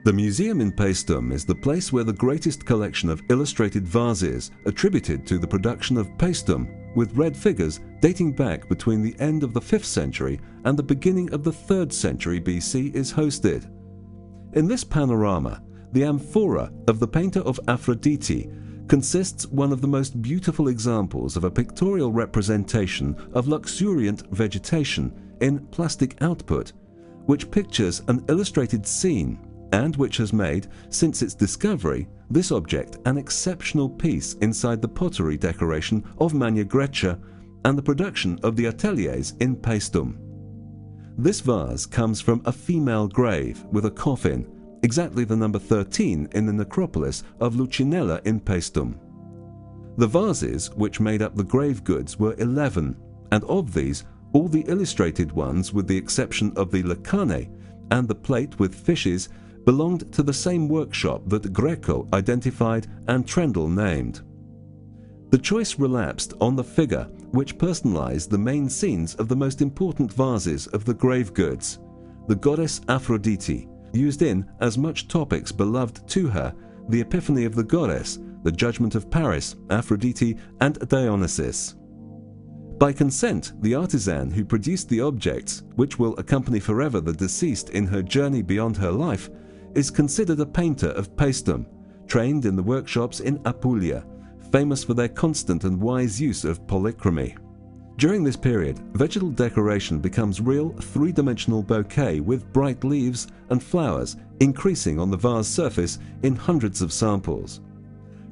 The museum in Paestum is the place where the greatest collection of illustrated vases attributed to the production of Paestum, with red figures dating back between the end of the 5th century and the beginning of the 3rd century BC is hosted. In this panorama, the amphora of the painter of Aphrodite consists one of the most beautiful examples of a pictorial representation of luxuriant vegetation in plastic output, which pictures an illustrated scene and which has made, since its discovery, this object an exceptional piece inside the pottery decoration of Magna Grecia and the production of the ateliers in Paestum. This vase comes from a female grave with a coffin, exactly the number 13 in the necropolis of Lucinella in Paestum. The vases which made up the grave goods were 11, and of these, all the illustrated ones, with the exception of the lacane and the plate with fishes, belonged to the same workshop that Greco identified and Trendle named. The choice relapsed on the figure which personalized the main scenes of the most important vases of the grave goods, the goddess Aphrodite, used in as much topics beloved to her, the Epiphany of the Goddess, the Judgment of Paris, Aphrodite, and Dionysus. By consent, the artisan who produced the objects, which will accompany forever the deceased in her journey beyond her life, is considered a painter of Paestum, trained in the workshops in Apulia, famous for their constant and wise use of polychromy. During this period, vegetal decoration becomes real three-dimensional bouquet with bright leaves and flowers increasing on the vase surface in hundreds of samples.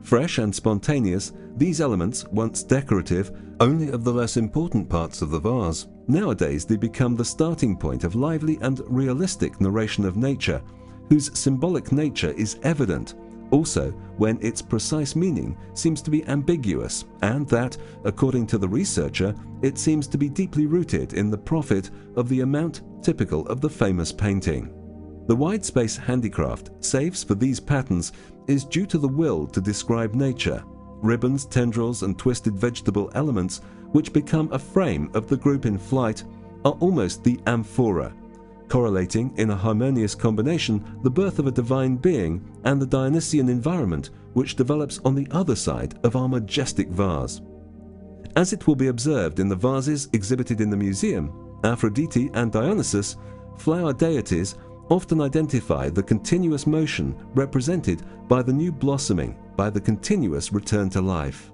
Fresh and spontaneous, these elements, once decorative only of the less important parts of the vase, nowadays they become the starting point of lively and realistic narration of nature, whose symbolic nature is evident, also when its precise meaning seems to be ambiguous, and that, according to the researcher, it seems to be deeply rooted in the profit of the amount typical of the famous painting. The wide space handicraft saves for these patterns is due to the will to describe nature. Ribbons, tendrils, and twisted vegetable elements, which become a frame of the group in flight, are almost the amphora, correlating in a harmonious combination the birth of a divine being and the Dionysian environment which develops on the other side of our majestic vase. As it will be observed in the vases exhibited in the museum, Aphrodite and Dionysus, flower deities, often identify the continuous motion represented by the new blossoming, by the continuous return to life.